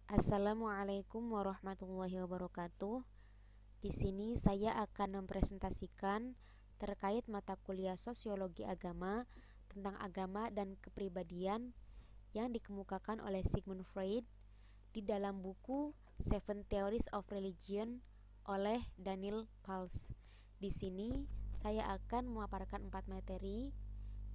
Assalamualaikum warahmatullahi wabarakatuh. Di sini saya akan mempresentasikan terkait mata kuliah Sosiologi Agama tentang agama dan kepribadian yang dikemukakan oleh Sigmund Freud di dalam buku Seven Theories of Religion oleh Daniel Pals. Di sini saya akan memaparkan 4 materi.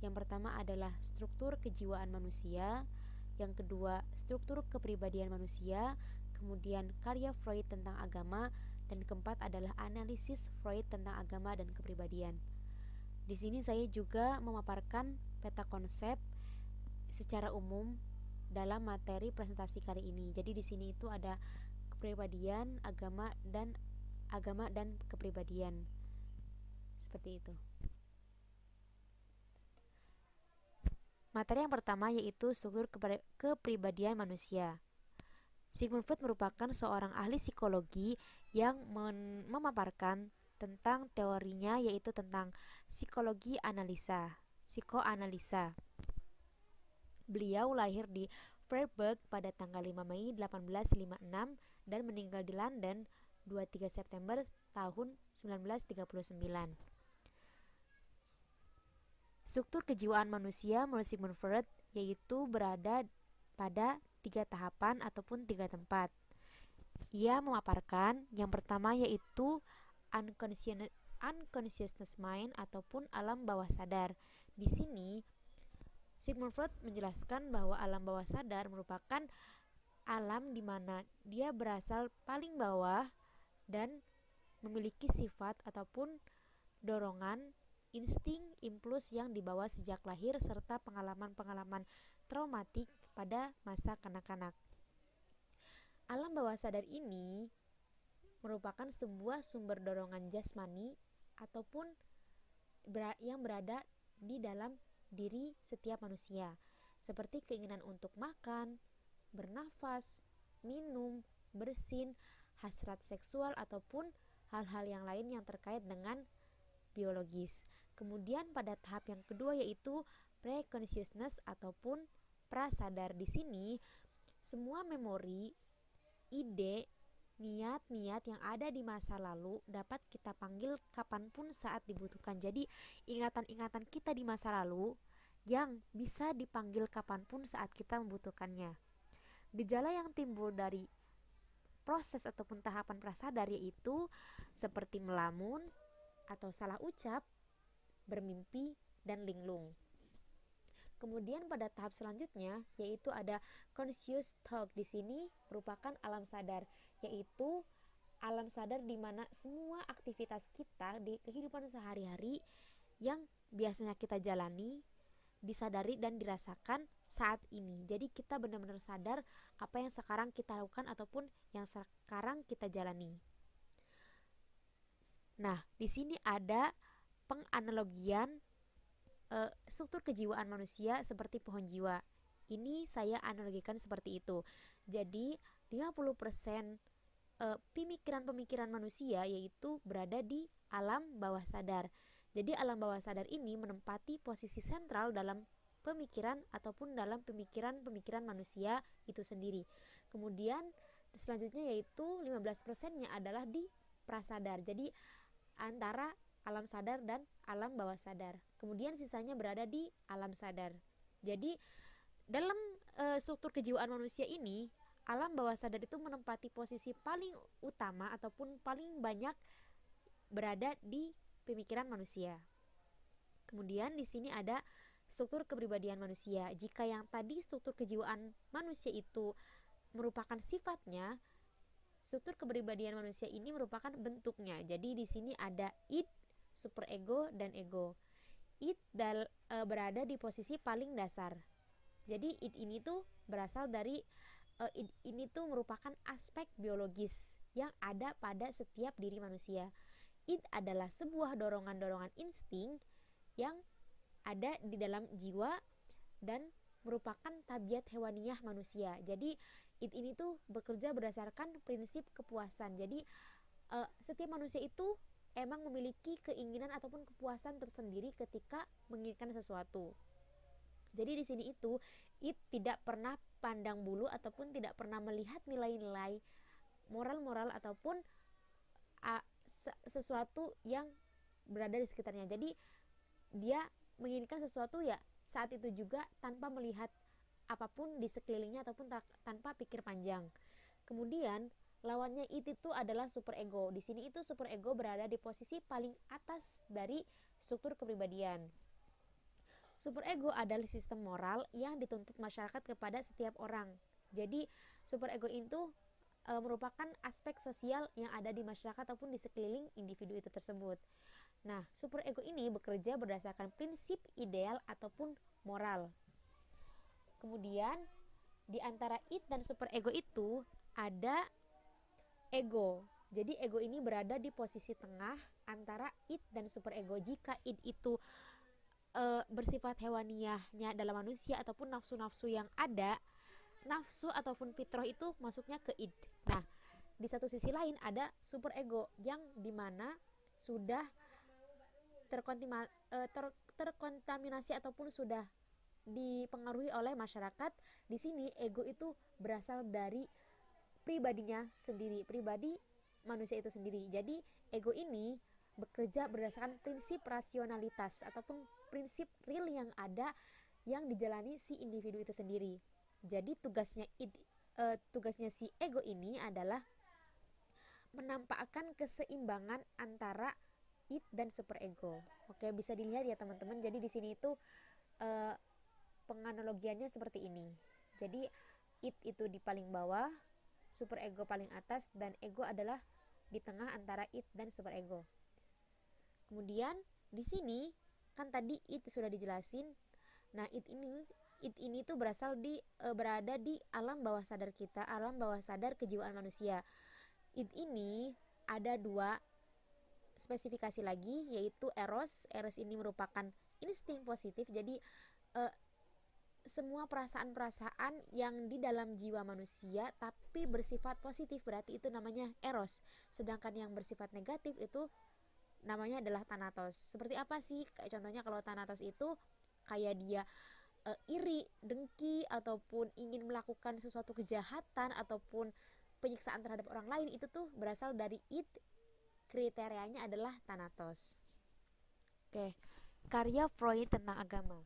Yang pertama adalah struktur kejiwaan manusia, yang kedua struktur kepribadian manusia, kemudian karya Freud tentang agama, dan keempat adalah analisis Freud tentang agama dan kepribadian. Di sini saya juga memaparkan peta konsep secara umum dalam materi presentasi kali ini. Jadi di sini itu ada kepribadian, agama dan kepribadian. Seperti itu. Materi yang pertama yaitu struktur kepribadian manusia. Sigmund Freud merupakan seorang ahli psikologi yang memaparkan tentang teorinya, yaitu tentang psikologi psikoanalisa. Beliau lahir di Freiburg pada tanggal 5 Mei 1856 dan meninggal di London 23 September tahun 1939. Struktur kejiwaan manusia menurut Sigmund Freud yaitu berada pada 3 tahapan ataupun 3 tempat. Ia memaparkan yang pertama yaitu unconsciousness mind ataupun alam bawah sadar. Di sini Sigmund Freud menjelaskan bahwa alam bawah sadar merupakan alam di mana dia berasal paling bawah dan memiliki sifat ataupun dorongan, insting, impuls yang dibawa sejak lahir serta pengalaman-pengalaman traumatik pada masa kanak-kanak. Alam bawah sadar ini merupakan sebuah sumber dorongan jasmani ataupun yang berada di dalam diri setiap manusia, seperti keinginan untuk makan, bernafas, minum, bersin, hasrat seksual ataupun hal-hal yang lain yang terkait dengan biologis. Kemudian pada tahap yang kedua yaitu pre-consciousness ataupun prasadar. Di sini semua memori, ide, niat-niat yang ada di masa lalu dapat kita panggil kapanpun saat dibutuhkan. Jadi ingatan-ingatan kita di masa lalu yang bisa dipanggil kapanpun saat kita membutuhkannya. Gejala yang timbul dari proses ataupun tahapan prasadar yaitu seperti melamun atau salah ucap, bermimpi, dan linglung. Kemudian pada tahap selanjutnya yaitu ada conscious thought. Di sini merupakan alam sadar, yaitu alam sadar di mana semua aktivitas kita di kehidupan sehari-hari yang biasanya kita jalani disadari dan dirasakan saat ini. Jadi kita benar-benar sadar apa yang sekarang kita lakukan ataupun yang sekarang kita jalani. Nah, di sini ada penganalogian struktur kejiwaan manusia seperti pohon jiwa. Ini saya analogikan seperti itu. Jadi, 50% pemikiran-pemikiran manusia yaitu berada di alam bawah sadar. Jadi, alam bawah sadar ini menempati posisi sentral dalam pemikiran ataupun dalam pemikiran-pemikiran manusia itu sendiri. Kemudian, selanjutnya yaitu 15%-nya adalah di prasadar. Jadi, antara alam sadar dan alam bawah sadar. Kemudian sisanya berada di alam sadar. Jadi dalam struktur kejiwaan manusia ini, alam bawah sadar itu menempati posisi paling utama ataupun paling banyak berada di pemikiran manusia. Kemudian di sini ada struktur kepribadian manusia. Jika yang tadi struktur kejiwaan manusia itu merupakan sifatnya, struktur kepribadian manusia ini merupakan bentuknya. Jadi di sini ada id, superego, dan ego. Id berada di posisi paling dasar. Jadi id ini tuh berasal dari id ini tuh merupakan aspek biologis yang ada pada setiap diri manusia. Id adalah sebuah dorongan-dorongan insting yang ada di dalam jiwa dan merupakan tabiat hewaniah manusia. Jadi id ini tuh bekerja berdasarkan prinsip kepuasan. Jadi setiap manusia itu emang memiliki keinginan ataupun kepuasan tersendiri ketika menginginkan sesuatu. Jadi di sini itu id tidak pernah pandang bulu ataupun tidak pernah melihat nilai-nilai moral-moral ataupun sesuatu yang berada di sekitarnya. Jadi dia menginginkan sesuatu ya saat itu juga tanpa melihat apapun di sekelilingnya ataupun tanpa pikir panjang. Kemudian lawannya itu adalah superego. Di sini itu superego berada di posisi paling atas dari struktur kepribadian. Superego adalah sistem moral yang dituntut masyarakat kepada setiap orang. Jadi superego itu merupakan aspek sosial yang ada di masyarakat ataupun di sekeliling individu itu tersebut. Nah, superego ini bekerja berdasarkan prinsip ideal ataupun moral. Kemudian di antara id dan superego itu ada ego. Jadi ego ini berada di posisi tengah antara id dan superego. Jika id itu bersifat hewaniahnya dalam manusia ataupun nafsu-nafsu yang ada, nafsu ataupun fitrah itu masuknya ke id. Nah, di satu sisi lain ada superego yang dimana sudah terkontaminasi ataupun sudah dipengaruhi oleh masyarakat. Di sini ego itu berasal dari pribadinya sendiri, pribadi manusia itu sendiri. Jadi ego ini bekerja berdasarkan prinsip rasionalitas ataupun prinsip real yang ada yang dijalani si individu itu sendiri. Jadi tugasnya si ego ini adalah menampakkan keseimbangan antara id dan superego. Oke, bisa dilihat ya teman-teman. Jadi di sini itu penganalogiannya seperti ini. Jadi id itu di paling bawah, superego paling atas, dan ego adalah di tengah antara id dan superego. Kemudian di sini kan tadi id sudah dijelasin. Nah, id ini tuh berada di alam bawah sadar kita, alam bawah sadar kejiwaan manusia. Id ini ada 2 spesifikasi lagi, yaitu eros. Eros ini merupakan insting positif. Jadi semua perasaan-perasaan yang di dalam jiwa manusia tapi bersifat positif berarti itu namanya eros. Sedangkan yang bersifat negatif itu namanya adalah thanatos. Seperti apa sih? Kayak contohnya kalau thanatos itu kayak dia iri, dengki, ataupun ingin melakukan sesuatu kejahatan ataupun penyiksaan terhadap orang lain, itu tuh berasal dari id. Kriterianya adalah thanatos. Oke, karya Freud tentang agama.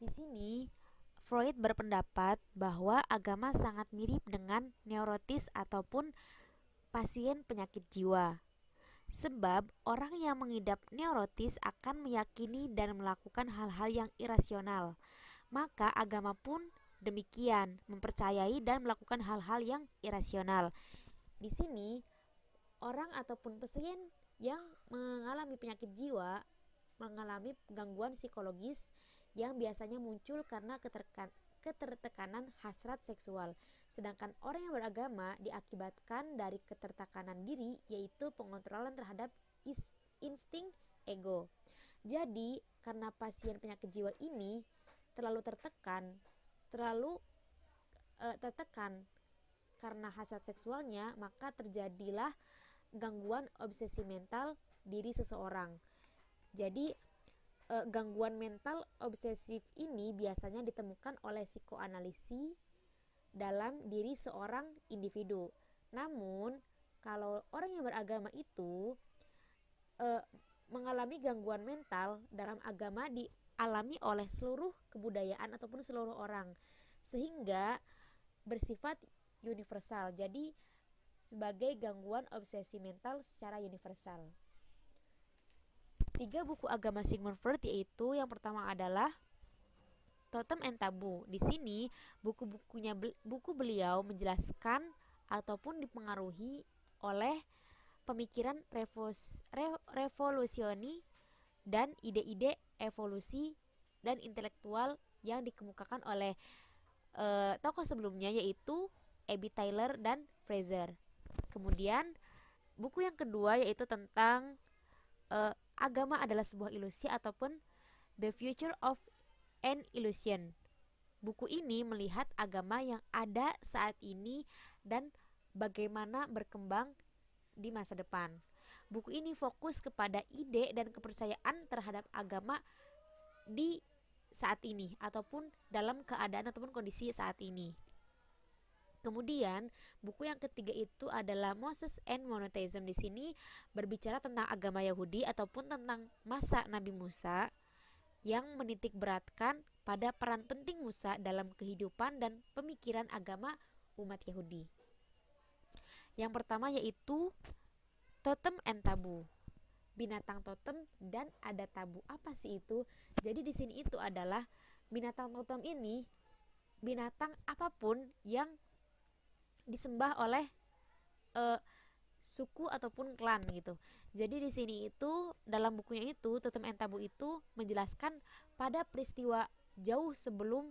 Di sini Freud berpendapat bahwa agama sangat mirip dengan neurotis ataupun pasien penyakit jiwa. Sebab orang yang mengidap neurotis akan meyakini dan melakukan hal-hal yang irasional. Maka agama pun demikian, mempercayai dan melakukan hal-hal yang irasional. Di sini orang ataupun pasien yang mengalami penyakit jiwa mengalami gangguan psikologis yang biasanya muncul karena ketertekanan hasrat seksual. Sedangkan orang yang beragama diakibatkan dari ketertekanan diri, yaitu pengontrolan terhadap insting ego. Jadi karena pasien penyakit jiwa ini terlalu tertekan karena hasrat seksualnya, maka terjadilah gangguan obsesi mental diri seseorang. Jadi gangguan mental obsesif ini biasanya ditemukan oleh psikoanalisi dalam diri seorang individu. Namun kalau orang yang beragama itu mengalami gangguan mental dalam agama dialami oleh seluruh kebudayaan ataupun seluruh orang, sehingga bersifat universal. Jadi sebagai gangguan obsesi mental secara universal. 3 buku agama Sigmund Freud, yaitu yang pertama adalah Totem and Taboo. Di sini buku beliau menjelaskan ataupun dipengaruhi oleh pemikiran revolusionis dan ide-ide evolusi dan intelektual yang dikemukakan oleh tokoh sebelumnya, yaitu Abby Taylor dan Fraser. Kemudian buku yang kedua yaitu tentang agama adalah sebuah ilusi ataupun The Future of an Illusion. Buku ini melihat agama yang ada saat ini dan bagaimana berkembang di masa depan. Buku ini fokus kepada ide dan kepercayaan terhadap agama di saat ini ataupun dalam keadaan ataupun kondisi saat ini. Kemudian buku yang ketiga itu adalah Moses and Monotheism. Di sini berbicara tentang agama Yahudi ataupun tentang masa Nabi Musa yang menitik beratkan pada peran penting Musa dalam kehidupan dan pemikiran agama umat Yahudi. Yang pertama yaitu totem and tabu. Binatang totem dan ada tabu. Apa sih itu? Jadi di sini itu adalah binatang totem ini binatang apapun yang disembah oleh suku ataupun klan gitu. Jadi di sini itu dalam bukunya itu Totem and Tabu itu menjelaskan pada peristiwa jauh sebelum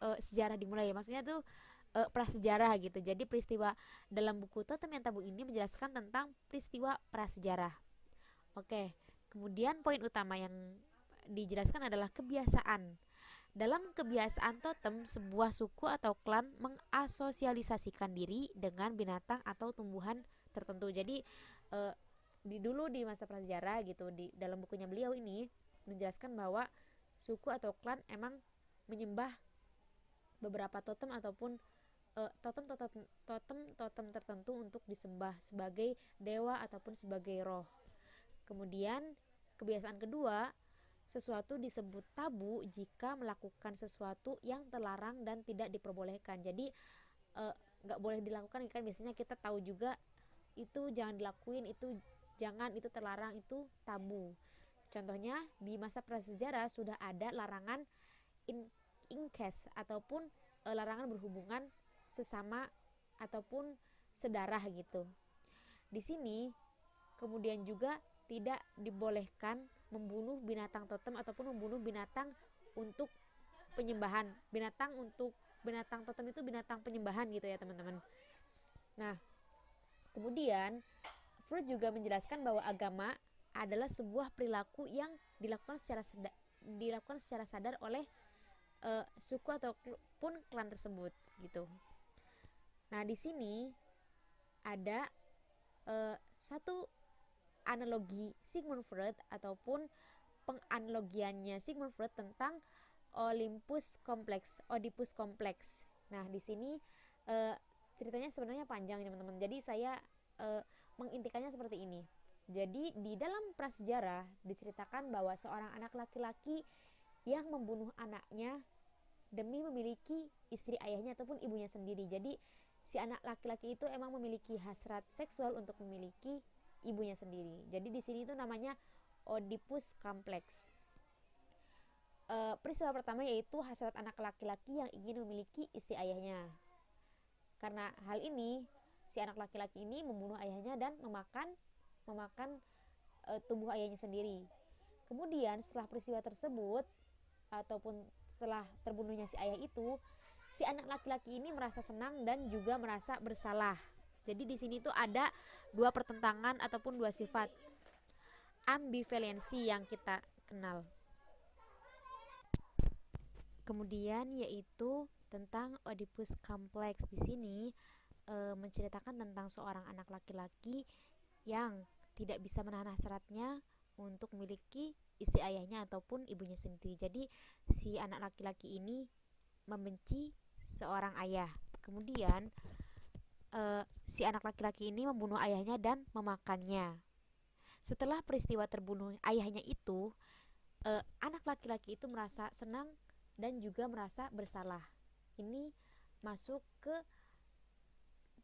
sejarah dimulai. Maksudnya tuh prasejarah gitu. Jadi peristiwa dalam buku Totem and Tabu ini menjelaskan tentang peristiwa prasejarah. Oke. Kemudian poin utama yang dijelaskan adalah kebiasaan. Dalam kebiasaan totem, sebuah suku atau klan mengasosialisasikan diri dengan binatang atau tumbuhan tertentu. Jadi dulu di masa prasejarah gitu, di dalam bukunya beliau ini menjelaskan bahwa suku atau klan emang menyembah beberapa totem ataupun totem tertentu untuk disembah sebagai dewa ataupun sebagai roh. Kemudian kebiasaan kedua, sesuatu disebut tabu jika melakukan sesuatu yang terlarang dan tidak diperbolehkan. Jadi nggak boleh dilakukan kan, biasanya kita tahu juga itu jangan dilakuin, itu jangan, itu terlarang, itu tabu. Contohnya di masa prasejarah sudah ada larangan incest ataupun larangan berhubungan sesama ataupun sedarah gitu. Di sini kemudian juga tidak dibolehkan membunuh binatang totem ataupun membunuh binatang untuk penyembahan. Binatang totem itu binatang penyembahan gitu ya teman-teman. Nah, kemudian Freud juga menjelaskan bahwa agama adalah sebuah perilaku yang dilakukan secara sadar oleh suku ataupun klan tersebut gitu. Nah, di sini ada satu analogi Sigmund Freud ataupun penganalogiannya Sigmund Freud tentang Oedipus kompleks. Nah, di sini ceritanya sebenarnya panjang teman-teman. Jadi saya mengintikannya seperti ini. Jadi di dalam prasejarah diceritakan bahwa seorang anak laki-laki yang membunuh anaknya demi memiliki istri ayahnya ataupun ibunya sendiri. Jadi si anak laki-laki itu emang memiliki hasrat seksual untuk memiliki ibunya sendiri. Jadi di sini itu namanya Oedipus kompleks. Peristiwa pertama yaitu hasrat anak laki-laki yang ingin memiliki istri ayahnya. Karena hal ini, si anak laki-laki ini membunuh ayahnya dan memakan tubuh ayahnya sendiri. Kemudian setelah peristiwa tersebut ataupun setelah terbunuhnya si ayah itu, si anak laki-laki ini merasa senang dan juga merasa bersalah. Jadi di sini tuh ada dua pertentangan ataupun dua sifat ambivalensi yang kita kenal. Kemudian yaitu tentang Oedipus kompleks. Di sini menceritakan tentang seorang anak laki-laki yang tidak bisa menahan hasratnya untuk memiliki istri ayahnya ataupun ibunya sendiri. Jadi si anak laki-laki ini membenci seorang ayah. Kemudian si anak laki-laki ini membunuh ayahnya dan memakannya. Setelah peristiwa terbunuh ayahnya itu, anak laki-laki itu merasa senang dan juga merasa bersalah. Ini masuk ke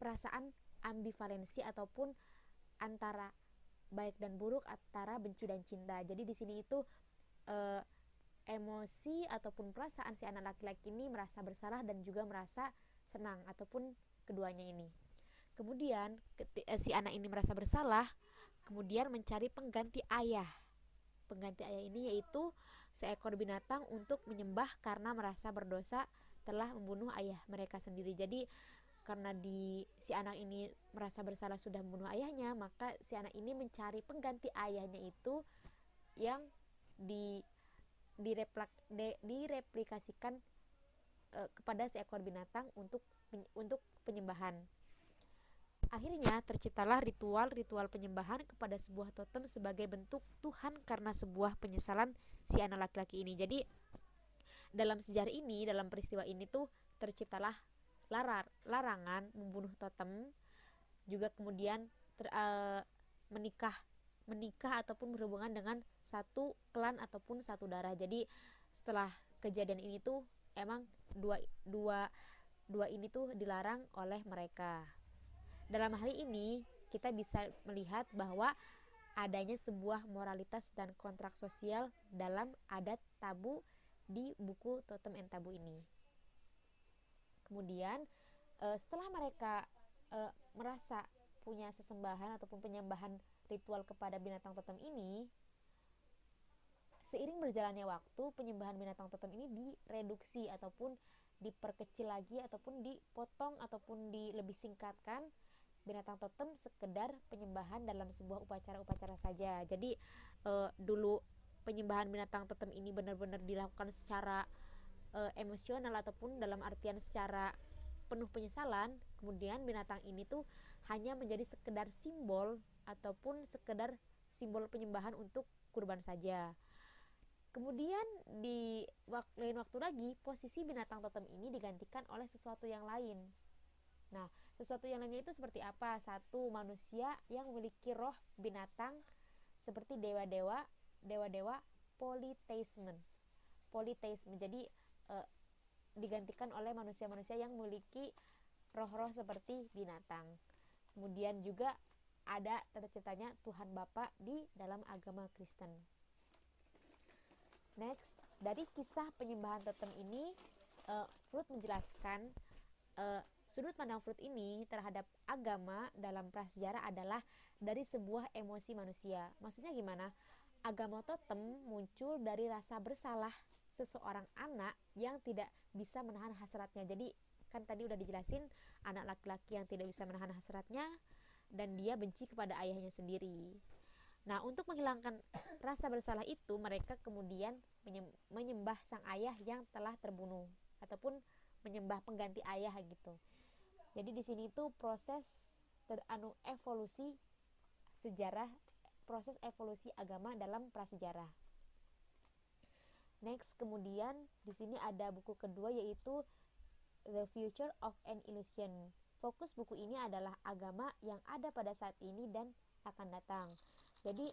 perasaan ambivalensi ataupun antara baik dan buruk, antara benci dan cinta. Jadi di sini itu emosi ataupun perasaan si anak laki-laki ini merasa bersalah dan juga merasa senang ataupun keduanya ini. Kemudian si anak ini merasa bersalah, kemudian mencari pengganti ayah. Pengganti ayah ini yaitu seekor binatang untuk menyembah karena merasa berdosa telah membunuh ayah mereka sendiri. Jadi karena si anak ini merasa bersalah sudah membunuh ayahnya, maka si anak ini mencari pengganti ayahnya itu yang direplikasikan kepada seekor binatang untuk penyembahan. Akhirnya terciptalah ritual penyembahan kepada sebuah totem sebagai bentuk Tuhan karena sebuah penyesalan si anak laki-laki ini. Jadi dalam sejarah ini, dalam peristiwa ini tuh terciptalah larangan membunuh totem, juga kemudian menikah ataupun berhubungan dengan satu klan ataupun satu darah. Jadi setelah kejadian ini tuh emang dua ini tuh dilarang oleh mereka. Dalam hal ini kita bisa melihat bahwa adanya sebuah moralitas dan kontrak sosial dalam adat tabu di buku Totem and Tabu ini. Kemudian setelah mereka merasa punya sesembahan ataupun penyembahan ritual kepada binatang totem ini, seiring berjalannya waktu, penyembahan binatang totem ini direduksi ataupun diperkecil lagi ataupun dipotong ataupun lebih singkatkan. Binatang totem sekedar penyembahan dalam sebuah upacara-upacara saja. Jadi dulu penyembahan binatang totem ini benar-benar dilakukan secara emosional ataupun dalam artian secara penuh penyesalan. Kemudian binatang ini tuh hanya menjadi sekedar simbol ataupun sekedar simbol penyembahan untuk kurban saja. Kemudian di lain waktu lagi, posisi binatang totem ini digantikan oleh sesuatu yang lain. Nah, sesuatu yang lainnya itu seperti apa? Satu, manusia yang memiliki roh binatang seperti dewa-dewa politeisme. Jadi digantikan oleh manusia-manusia yang memiliki roh-roh seperti binatang. Kemudian juga ada terciptanya Tuhan Bapa di dalam agama Kristen. Next, dari kisah penyembahan totem ini, Freud menjelaskan sudut pandang Freud ini terhadap agama dalam prasejarah adalah dari sebuah emosi manusia. Maksudnya gimana? Agama totem muncul dari rasa bersalah seseorang anak yang tidak bisa menahan hasratnya. Jadi kan tadi udah dijelasin, anak laki-laki yang tidak bisa menahan hasratnya dan dia benci kepada ayahnya sendiri. Nah, untuk menghilangkan rasa bersalah itu, mereka kemudian menyembah sang ayah yang telah terbunuh ataupun menyembah pengganti ayah gitu. Jadi di sini tuh proses evolusi sejarah, proses evolusi agama dalam prasejarah. Next, kemudian di sini ada buku kedua yaitu The Future of an Illusion. Fokus buku ini adalah agama yang ada pada saat ini dan akan datang. Jadi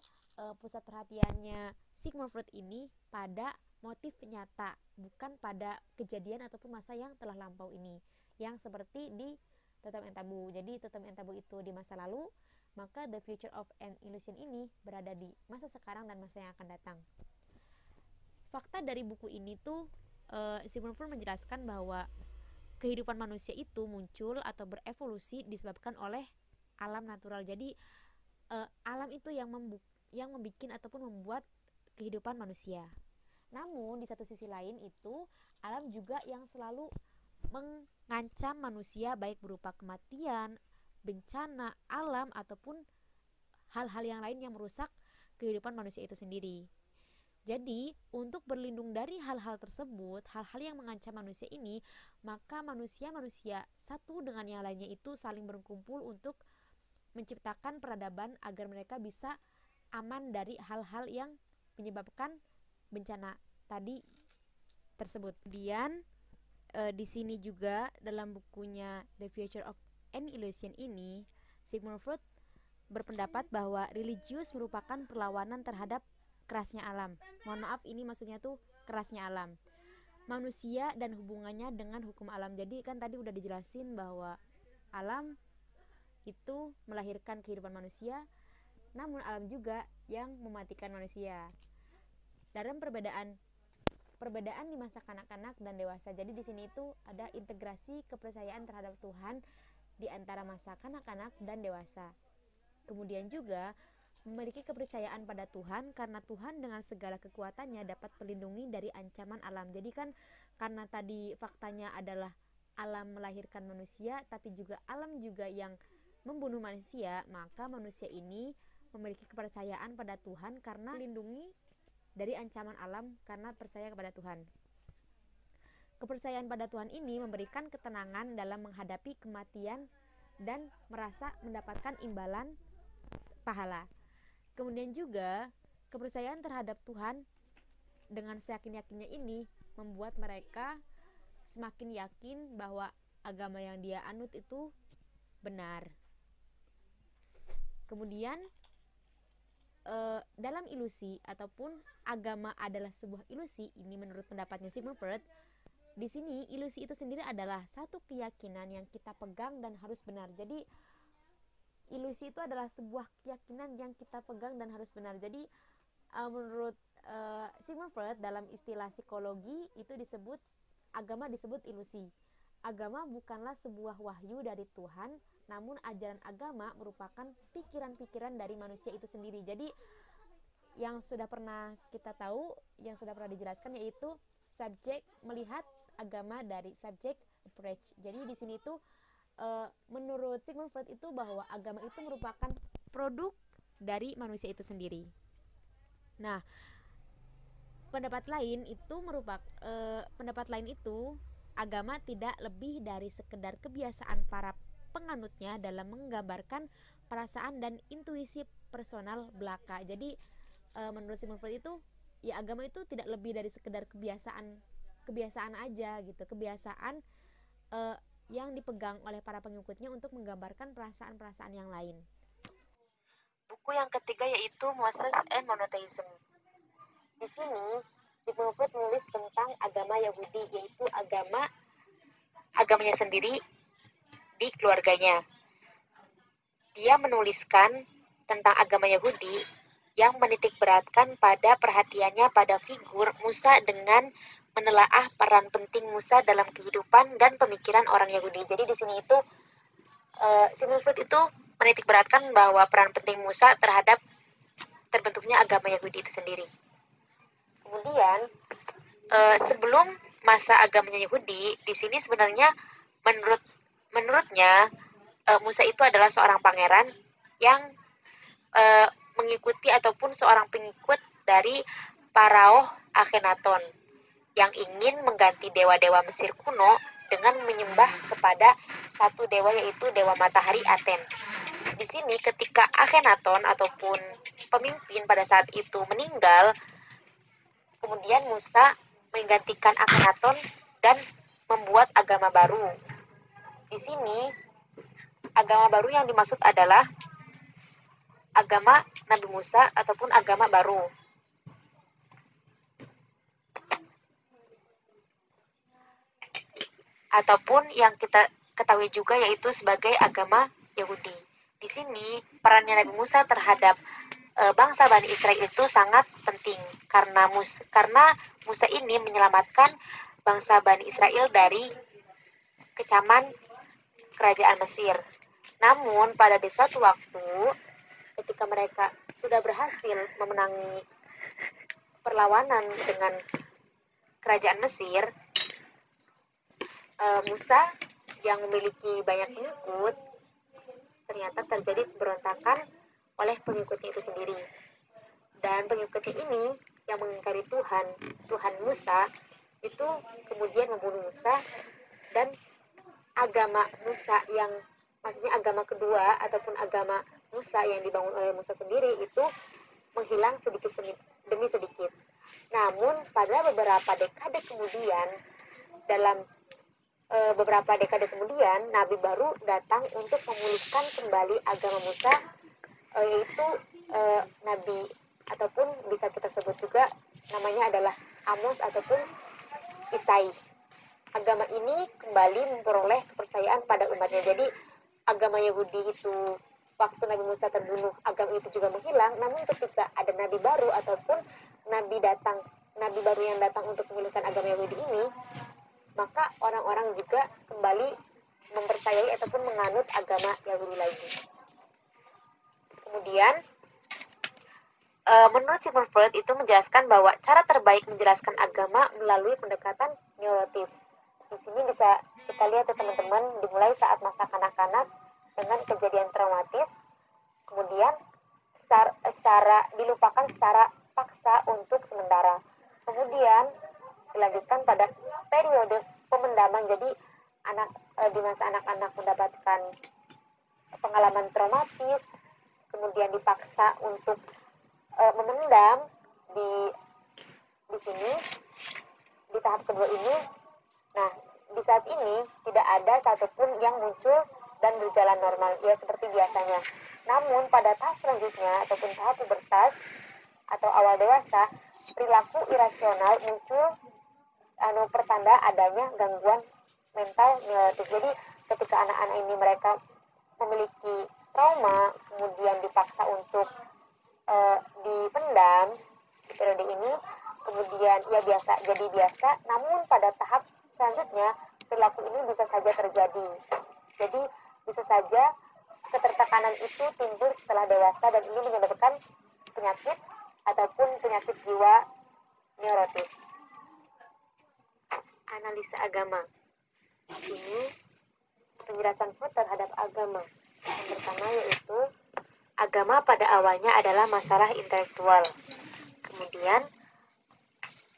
pusat perhatiannya Sigmund Freud ini pada motif nyata, bukan pada kejadian ataupun masa yang telah lampau ini, yang seperti di Totem and Tabu. Jadi Totem and Tabu itu di masa lalu, maka The Future of an Illusion ini berada di masa sekarang dan masa yang akan datang. Fakta dari buku ini tuh Sigmund Freud menjelaskan bahwa kehidupan manusia itu muncul atau berevolusi disebabkan oleh alam natural. Jadi alam itu yang membuat ataupun membuat kehidupan manusia. Namun di satu sisi lain itu alam juga yang selalu mengancam manusia, baik berupa kematian, bencana alam ataupun hal-hal yang lain yang merusak kehidupan manusia itu sendiri. Jadi untuk berlindung dari hal-hal tersebut, hal-hal yang mengancam manusia ini, maka manusia-manusia satu dengan yang lainnya itu saling berkumpul untuk menciptakan peradaban agar mereka bisa aman dari hal-hal yang menyebabkan bencana tadi tersebut. Kemudian di sini juga dalam bukunya The Future of an Illusion ini, Sigmund Freud berpendapat bahwa religius merupakan perlawanan terhadap kerasnya alam. Mohon maaf, ini maksudnya tuh kerasnya alam, manusia dan hubungannya dengan hukum alam. Jadi kan tadi udah dijelasin bahwa alam itu melahirkan kehidupan manusia, namun alam juga yang mematikan manusia. Dalam perbedaan di masa kanak-kanak dan dewasa. Jadi di sini itu ada integrasi kepercayaan terhadap Tuhan di antara masa kanak-kanak dan dewasa. Kemudian juga memiliki kepercayaan pada Tuhan karena Tuhan dengan segala kekuatannya dapat melindungi dari ancaman alam. Jadi kan karena tadi faktanya adalah alam melahirkan manusia, tapi juga alam juga yang membunuh manusia, maka manusia ini memiliki kepercayaan pada Tuhan karena melindungi dari ancaman alam karena percaya kepada Tuhan. Kepercayaan pada Tuhan ini memberikan ketenangan dalam menghadapi kematian dan merasa mendapatkan imbalan pahala. Kemudian juga kepercayaan terhadap Tuhan dengan seyakin-yakinnya ini membuat mereka semakin yakin bahwa agama yang dia anut itu benar. Kemudian dalam ilusi ataupun agama adalah sebuah ilusi, ini menurut pendapatnya Sigmund Freud. Di sini ilusi itu sendiri adalah satu keyakinan yang kita pegang dan harus benar. Jadi ilusi itu adalah sebuah keyakinan yang kita pegang dan harus benar. Jadi menurut Sigmund Freud, dalam istilah psikologi itu disebut agama disebut ilusi. Agama bukanlah sebuah wahyu dari Tuhan, namun ajaran agama merupakan pikiran-pikiran dari manusia itu sendiri. Jadi yang sudah pernah kita tahu, yang sudah pernah dijelaskan, yaitu subjek melihat agama dari subject approach. Jadi di sini tuh menurut Sigmund Freud itu bahwa agama itu merupakan produk dari manusia itu sendiri. Nah, pendapat lain itu agama tidak lebih dari sekedar kebiasaan para penganutnya dalam menggambarkan perasaan dan intuisi personal belaka. Jadi menurut Sigmund Freud itu ya agama itu tidak lebih dari sekedar kebiasaan aja gitu, kebiasaan yang dipegang oleh para pengikutnya untuk menggambarkan perasaan-perasaan yang lain. Buku yang ketiga yaitu Moses and Monotheism. Di sini Sigmund Freud menulis tentang agama Yahudi, yaitu agamanya sendiri di keluarganya. Dia menuliskan tentang agama Yahudi yang menitik beratkan pada perhatiannya pada figur Musa dengan menelaah peran penting Musa dalam kehidupan dan pemikiran orang Yahudi. Jadi di sini itu Sigmund Freud itu menitik beratkan bahwa peran penting Musa terhadap terbentuknya agama Yahudi itu sendiri. Kemudian sebelum masa agamanya Yahudi, di sini sebenarnya menurutnya Musa itu adalah seorang pangeran yang mengikuti ataupun seorang pengikut dari Pharaoh Akhenaton yang ingin mengganti dewa-dewa Mesir kuno dengan menyembah kepada satu dewa, yaitu dewa matahari Aten. Di sini ketika Akhenaton ataupun pemimpin pada saat itu meninggal, kemudian Musa menggantikan Akhenaton dan membuat agama baru. Di sini agama baru yang dimaksud adalah agama Nabi Musa ataupun agama baru. Ataupun yang kita ketahui juga yaitu sebagai agama Yahudi. Di sini perannya Nabi Musa terhadap bangsa Bani Israel itu sangat penting karena Musa ini menyelamatkan bangsa Bani Israel dari kecaman kerajaan Mesir. Namun pada suatu waktu ketika mereka sudah berhasil memenangi perlawanan dengan kerajaan Mesir, Musa yang memiliki banyak pengikut ternyata terjadi pemberontakan oleh pengikutnya itu sendiri. Dan pengikutnya ini yang mengingkari Tuhan Musa, itu kemudian membunuh Musa, dan agama Musa yang maksudnya agama kedua ataupun agama Musa yang dibangun oleh Musa sendiri itu menghilang sedikit demi sedikit. Namun pada beberapa dekade kemudian, Nabi baru datang untuk memulihkan kembali agama Musa, yaitu Nabi ataupun bisa kita sebut juga namanya adalah Amos ataupun Isai. Agama ini kembali memperoleh kepercayaan pada umatnya. Jadi agama Yahudi itu waktu Nabi Musa terbunuh, agama itu juga menghilang. Namun ketika ada Nabi baru ataupun Nabi baru yang datang untuk memulihkan agama Yahudi ini, maka orang-orang juga kembali mempercayai ataupun menganut agama Yahudi lagi. Kemudian menurut Sigmund Freud itu menjelaskan bahwa cara terbaik menjelaskan agama melalui pendekatan neurotis. Di sini bisa kita lihat ya teman-teman, dimulai saat masa kanak-kanak dengan kejadian traumatis, kemudian dilupakan secara paksa untuk sementara. Kemudian dilanjutkan pada periode pemendaman. Jadi di masa anak-anak mendapatkan pengalaman traumatis, kemudian dipaksa untuk memendam di sini di tahap kedua ini, nah di saat ini tidak ada satupun yang muncul dan berjalan normal, ya seperti biasanya. Namun pada tahap selanjutnya ataupun tahap pubertas atau awal dewasa, perilaku irasional muncul pertanda adanya gangguan mental neurotis. Jadi ketika anak-anak ini mereka memiliki trauma, kemudian dipaksa untuk dipendam di periode ini, kemudian ya jadi biasa, namun pada tahap selanjutnya perilaku ini bisa saja terjadi. Jadi bisa saja ketertekanan itu timbul setelah dewasa dan ini menyebabkan penyakit ataupun penyakit jiwa neurotis. Analisa agama. Di sini penjelasan Freud terhadap agama. Yang pertama yaitu agama pada awalnya adalah masalah intelektual. Kemudian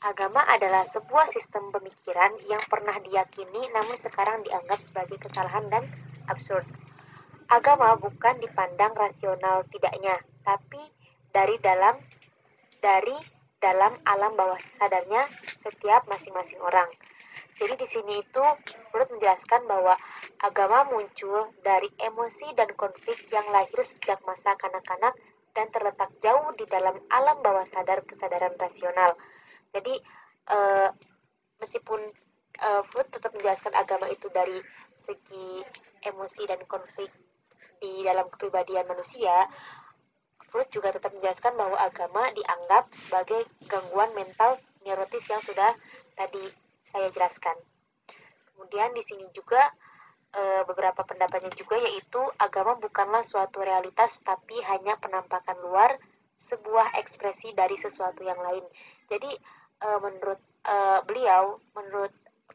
agama adalah sebuah sistem pemikiran yang pernah diyakini namun sekarang dianggap sebagai kesalahan dan absurd. Agama bukan dipandang rasional tidaknya, tapi dari dalam alam bawah sadarnya setiap masing-masing orang. Jadi di sini itu Freud menjelaskan bahwa agama muncul dari emosi dan konflik yang lahir sejak masa kanak-kanak dan terletak jauh di dalam alam bawah sadar kesadaran rasional. Jadi meskipun Freud tetap menjelaskan agama itu dari segi emosi dan konflik di dalam kepribadian manusia, Freud juga tetap menjelaskan bahwa agama dianggap sebagai gangguan mental neurotis yang sudah tadi saya jelaskan. Kemudian di sini juga beberapa pendapatnya juga yaitu agama bukanlah suatu realitas tapi hanya penampakan luar, sebuah ekspresi dari sesuatu yang lain. Jadi menurut menurut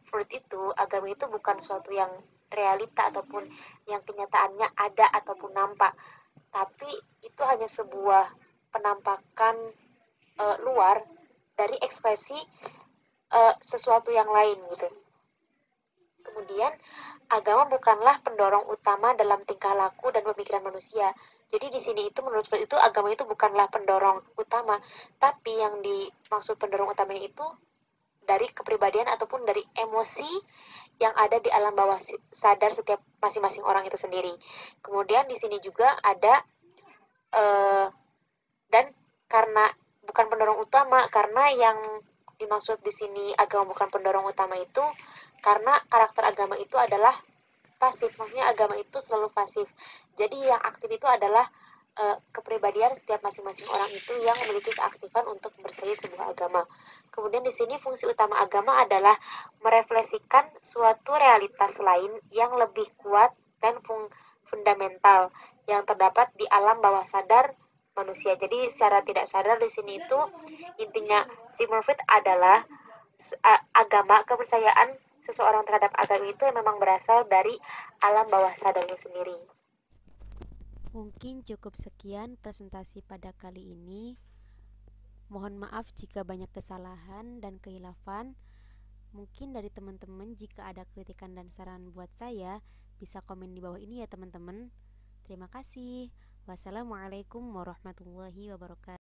Freud itu agama itu bukan suatu yang realita ataupun yang kenyataannya ada ataupun nampak, tapi itu hanya sebuah penampakan luar dari ekspresi sesuatu yang lain gitu. Kemudian agama bukanlah pendorong utama dalam tingkah laku dan pemikiran manusia. Jadi di sini itu menurut Freud itu agama itu bukanlah pendorong utama, tapi yang dimaksud pendorong utamanya itu dari kepribadian ataupun dari emosi yang ada di alam bawah sadar setiap masing-masing orang itu sendiri. Kemudian di sini juga ada dan karena bukan pendorong utama, karena yang dimaksud di sini agama bukan pendorong utama itu karena karakter agama itu adalah pasif, maksudnya agama itu selalu pasif. Jadi yang aktif itu adalah kepribadian setiap masing-masing orang itu yang memiliki keaktifan untuk mempercayai sebuah agama. Kemudian di sini fungsi utama agama adalah merefleksikan suatu realitas lain yang lebih kuat dan fundamental yang terdapat di alam bawah sadar manusia. Jadi secara tidak sadar di sini itu intinya Sigmund Freud adalah agama, kepercayaan seseorang terhadap agama itu yang memang berasal dari alam bawah sadarnya sendiri. Mungkin cukup sekian presentasi pada kali ini. Mohon maaf jika banyak kesalahan dan kehilafan. Mungkin dari teman-teman jika ada kritikan dan saran buat saya, bisa komen di bawah ini ya teman-teman. Terima kasih. Wassalamualaikum warahmatullahi wabarakatuh.